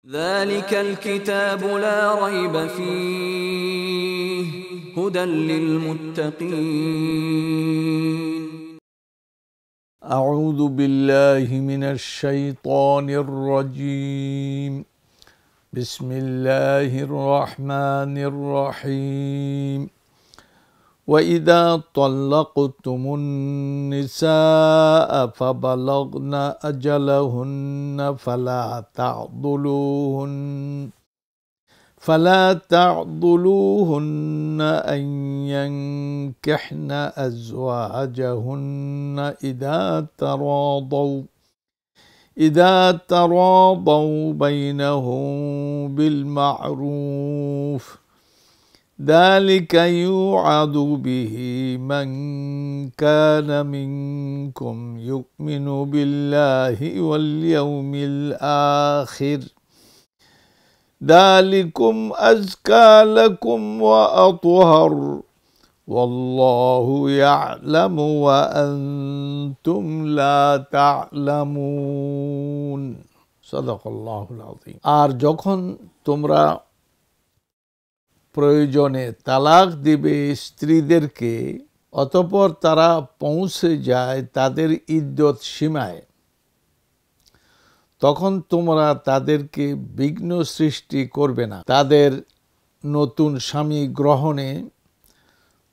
ذلك الكتاب لا ريب فيه هدى للمتقين. أعوذ بالله من الشيطان الرجيم. بسم الله الرحمن الرحيم. وإذا طلقتم النساء فبلغن أجلهن فلا تعضلوهن أن ينكحن أزواجهن إذا تراضوا بينهم بالمعروف ذلك يوعظ به من كان منكم يؤمن بالله واليوم الآخر ذلكم أزكى لكم وأطهر والله يعلم وأنتم لا تعلمون صدق الله العظيم। আর যখন তোমরা প্রয়োজনে তালাক দিবে স্ত্রীদেরকে, অতঃপর তারা পৌঁছে যায় তাদের ইদ্যত সীমায়, তখন তোমরা তাদেরকে বিঘ্ন সৃষ্টি করবে না তাদের নতুন স্বামী গ্রহণে,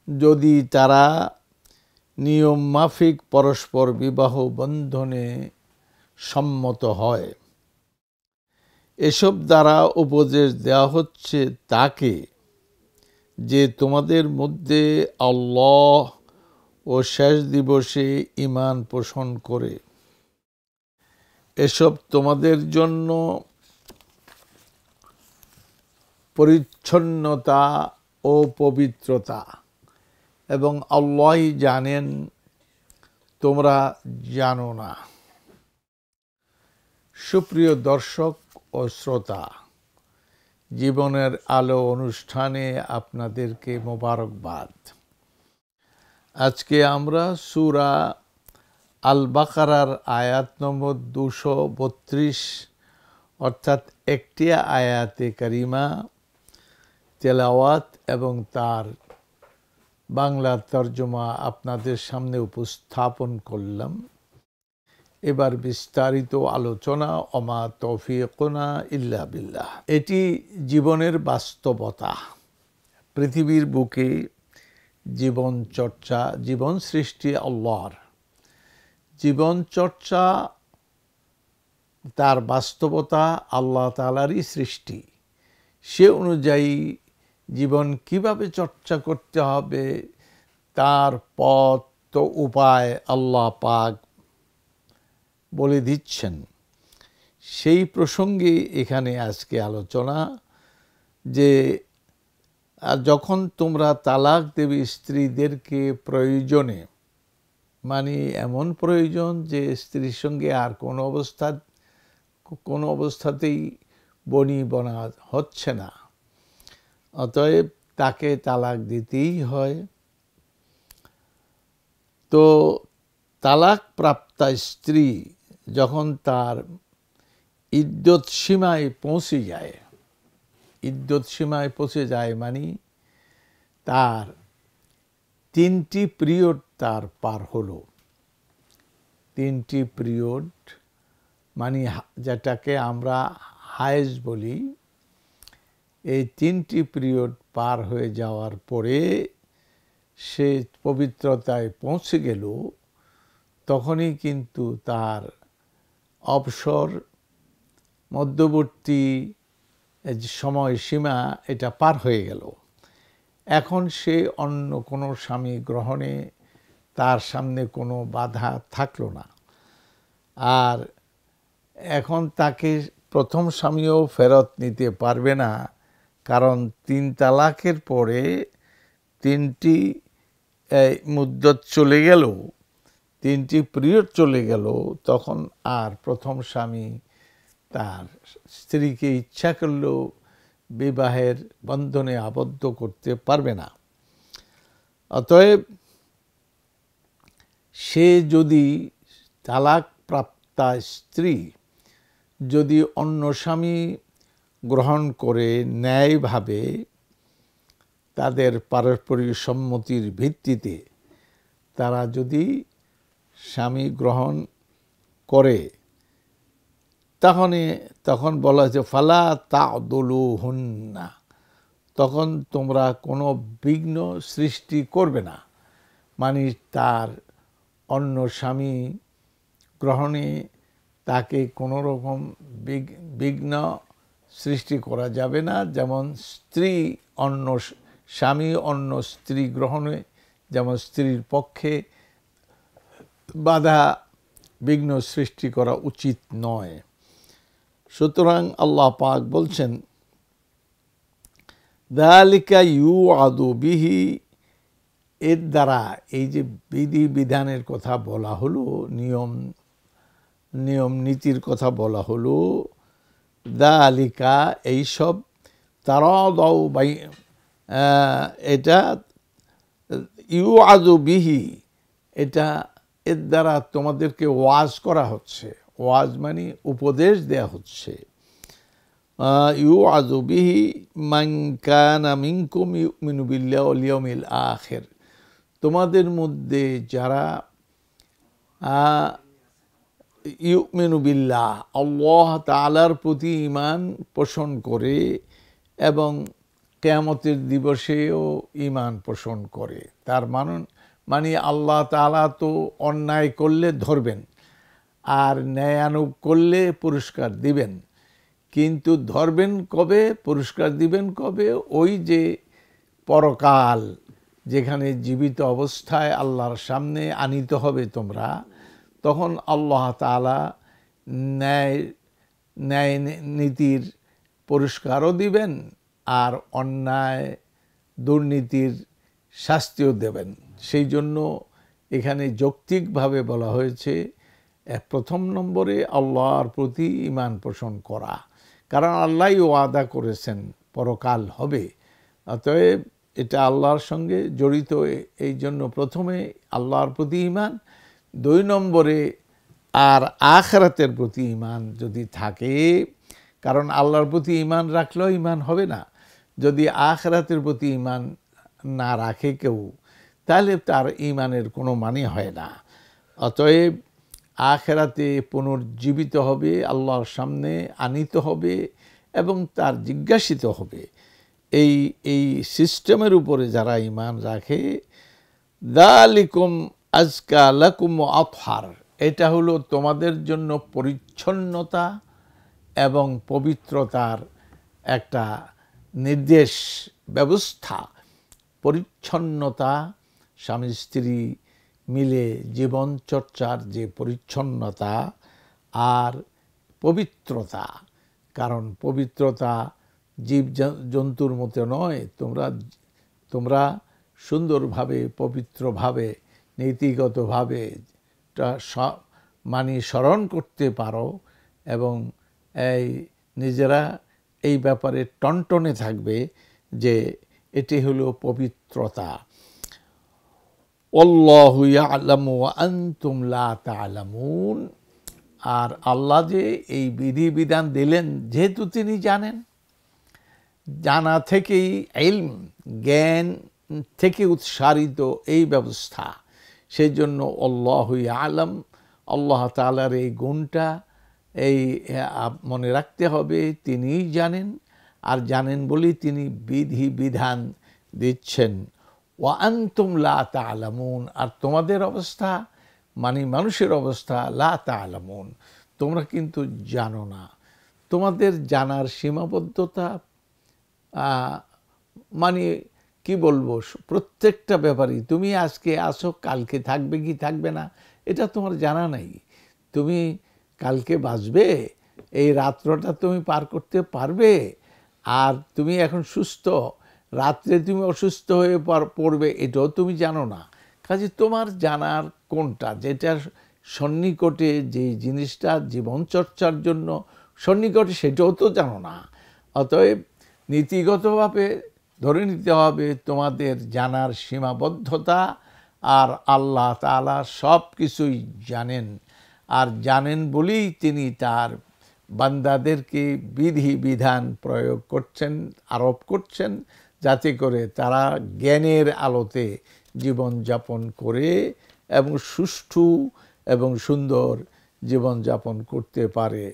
যদি তারা নিয়ম মাফিক পরস্পর বিবাহ বন্ধনে সম্মত হয়। এসব দ্বারা উপদেশ দেওয়া হচ্ছে তাকে যে তোমাদের মধ্যে আল্লাহ ও শেষ দিবসে ঈমান পোষণ করে। এসব তোমাদের জন্য পরিচ্ছন্নতা ও পবিত্রতা, এবং আল্লাহই জানেন, তোমরা জানো না। সুপ্রিয় দর্শক ও শ্রোতা, জীবনের আলো অনুষ্ঠানে আপনাদেরকে মোবারকবাদ। আজকে আমরা সূরা আল বাকারার আয়াত নম্বর 232 অর্থাৎ একটি আয়াতে কারিমা তেলাওয়াত এবং তার বাংলা তর্জমা আপনাদের সামনে উপস্থাপন করলাম। এবার বিস্তারিত আলোচনা। ওমা তৌফিকুনা ইল্লা বিল্লাহ। এটি জীবনের বাস্তবতা। পৃথিবীর বুকে জীবন চর্চা, জীবন সৃষ্টি আল্লাহর। জীবন চর্চা তার বাস্তবতা আল্লাহ তাআলারই সৃষ্টি। সে অনুযায়ী জীবন কিভাবে চর্চা করতে হবে তার পথ তো উপায় আল্লাহ পাক বলে দিচ্ছেন। সেই প্রসঙ্গে এখানে আজকে আলোচনা যে যখন তোমরা তালাক দেবে স্ত্রীদেরকে প্রয়োজনে, মানে এমন প্রয়োজন যে স্ত্রীর সঙ্গে আর কোনো অবস্থাতেই বনা হচ্ছে না, অতএব তাকে তালাক দিতেই হয়। তো তালাক প্রাপ্তা স্ত্রী যখন তার ইদ্যত সীমায় পৌঁছে যায় মানে তার 3টি পিরিয়ড তার পার হলো। 3টি পিরিয়ড মানে যেটাকে আমরা হায়েজ বলি, এই 3টি পিরিয়ড পার হয়ে যাওয়ার পরে সে পবিত্রতায় পৌঁছে গেল, তখনই কিন্তু তার অবসর মধ্যবর্তী সময়সীমা এটা পার হয়ে গেল। এখন সে অন্য কোনো স্বামী গ্রহণে তার সামনে কোনো বাধা থাকলো না। আর এখন তাকে প্রথম স্বামীও ফেরত নিতে পারবে না, কারণ 3 তালাকের পরে 3টি মুদ্দত চলে গেল, 3টি পিরিয়ড চলে গেল, তখন আর প্রথম স্বামী তার স্ত্রীকে ইচ্ছা করলেও বিবাহের বন্ধনে আবদ্ধ করতে পারবে না। অতএব সে যদি তালাক প্রাপ্তা স্ত্রী যদি অন্য স্বামী গ্রহণ করে ন্যায়ভাবে তাদের পারস্পরিক সম্মতির ভিত্তিতে তারা যদি স্বামী গ্রহণ করে তখন বলা হয়েছে ফালা তা'দুলুহুন্না, তখন তোমরা কোনো বিঘ্ন সৃষ্টি করবে না, মানে তার অন্য স্বামী গ্রহণে তাকে কোনো রকম বিঘ্ন সৃষ্টি করা যাবে না। যেমন স্বামী অন্য স্ত্রী গ্রহণে যেমন স্ত্রীর পক্ষে বাধা বিঘ্ন সৃষ্টি করা উচিত নয়। সুতরাং আল্লাহ পাক বলছেন যালিকা ইউআদু বিহি, এর দ্বারা এই যে বিধি বিধানের কথা বলা হলো, নিয়ম নীতির কথা বলা হলো, যালিকা এইসব তারাদাউ বাই, এটা ইউআদু বিহি, এটা এর দ্বারা তোমাদেরকে ওয়াজ করা হচ্ছে। ওয়াজ মানে উপদেশ দেয়া হচ্ছে। ইউআযু বিহি মান কানা মিনকুম ইউমিনু বিল্লাহি ওয়াল ইয়াউমিল আখির, তোমাদের মধ্যে যারা ইউমিনু বিল্লাহ, আল্লাহ তাআলার প্রতি ঈমান পোষণ করে এবং কিয়ামতের দিবসেও ঈমান পোষণ করে। তার মানে আল্লাহ তাআলা তো অন্যায় করলে ধরবেন আর ন্যায়ানুগ করলে পুরস্কার দিবেন, কিন্তু ধরবেন কবে, পুরস্কার দিবেন কবে? ওই যে পরকাল, যেখানে জীবিত অবস্থায় আল্লাহর সামনে আনিত হবে তোমরা, তখন আল্লাহ তাআলা ন্যায় নীতির পুরস্কারও দিবেন আর অন্যায় দুর্নীতির শাস্তিও দেবেন। সেই জন্য এখানে যৌক্তিকভাবে বলা হয়েছে প্রথম নম্বরে আল্লাহর প্রতি ঈমান পোষণ করা, কারণ আল্লাহই ওয়াদা করেছেন পরকাল হবে, অতএব এটা আল্লাহর সঙ্গে জড়িত। এই জন্য প্রথমে আল্লাহর প্রতি ঈমান, 2 নম্বরে আর আখিরাতের প্রতি ঈমান যদি থাকে, কারণ আল্লাহর প্রতি ঈমান রাখলেও ঈমান হবে না। যদি আখিরাতের প্রতি ঈমান না রাখে কেউ, তাহলে তার ঈমানের কোনো মানে হয় না। অতএব আখিরাতে পুনর্জীবিত হবে, আল্লাহর সামনে আনিত হবে এবং তার জিজ্ঞাসিত হবে। এই সিস্টেমের উপরে যারা ঈমান রাখে, যালিকুম আজকা লাকুম ওয়া আতহার, এটা হলো তোমাদের জন্য পরিচ্ছন্নতা এবং পবিত্রতার একটা নির্দেশ ব্যবস্থা। পরিচ্ছন্নতা, স্বামী স্ত্রী মিলে জীবন চর্চার যে পরিচ্ছন্নতা, আর পবিত্রতা, কারণ পবিত্রতা জীব জন্তুর মতো নয়। তোমরা সুন্দরভাবে পবিত্রভাবে নীতিগতভাবে মানে স্মরণ করতে পারো এবং নিজেরা এই ব্যাপারে টনটনে থাকবে যে এটি হলো পবিত্রতা। আল্লাহু ইয়ালামু ওয়া আনতুম লা তা'লামুন, আর আল্লাহ যে এই বিধিবিধান দিলেন, যেহেতু তিনি জানেন, জানা থেকেই ইলম, জ্ঞান থেকে উৎসারিত এই ব্যবস্থা, সেই জন্য আল্লাহু ইয়ালাম, আল্লাহ তাআলার এই গুণটা মনে রাখতে হবে, তিনিই জানেন, আর জানেন বলেই তিনি বিধি বিধান দিচ্ছেন। ওয়া আনতুম লা তা'লামুন, আর তোমাদের অবস্থা মানে মানুষের অবস্থা, লা তা'লামুন, তোমরা কিন্তু জানো না। তোমাদের জানার সীমাবদ্ধতা, মানে কি বলবো, প্রত্যেকটা ব্যাপারই, তুমি আজকে আসো, কালকে থাকবে কি থাকবে না এটা তোমার জানা নাই। তুমি কালকে বাঁচবে, এই রাত্রটা তুমি পার করতে পারবে, আর তুমি এখন সুস্থ, রাত্রে তুমি অসুস্থ হয়ে পড়বে, এটাও তুমি জানো না। কাজে তোমার জানার কোনটা, যেটা সন্নিকটে, যে জিনিসটা জীবনচর্চার জন্য সন্নিকটে, সেটাও তো জানো না। অতএব নীতিগতভাবে ধরে নিতে হবে তোমাদের জানার সীমাবদ্ধতা, আর আল্লাহ তাআলা সব কিছুই জানেন, আর জানেন বলেই তিনি তার বান্দাদেরকে বিধি বিধান প্রয়োগ করছেন, আরোপ করছেন, যাতে করে তারা জ্ঞানের আলোতে জীবনযাপন করে এবং সুষ্ঠু এবং সুন্দর জীবনযাপন করতে পারে।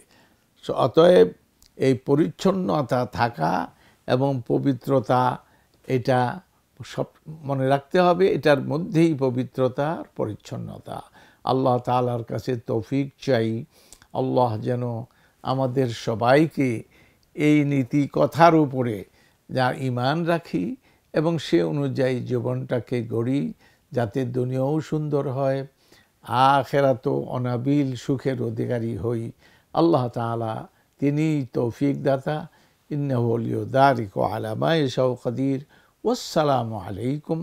অতএব এই পরিচ্ছন্নতা থাকা এবং পবিত্রতা, এটা সব মনে রাখতে হবে, এটার মধ্যেই পবিত্রতা পরিচ্ছন্নতা। আল্লাহ তাআলার কাছে তৌফিক চাই, আল্লাহ যেন আমাদের সবাইকে এই নীতি কথার উপরে যা ঈমান রাখি এবং সে অনুযায়ী জীবনটাকে গড়ি, যাতে দুনিয়াও সুন্দর হয়, আখিরাতেও অনাবিল সুখের অধিকারী হই। আল্লাহ তাআলা তিনি তৌফিক দাতা। ইন্নাহু ওয়ালিয়্যু যালিকা ওয়া আলা মা ইয়াশাউ কাদির। ওয়াসসালামু আলাইকুম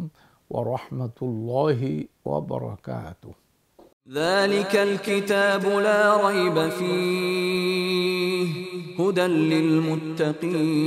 ওয়া রাহমাতুল্লাহি ওয়া বারাকাতুহু। ذلك الكتاب لا ريب فيه هدى للمتقين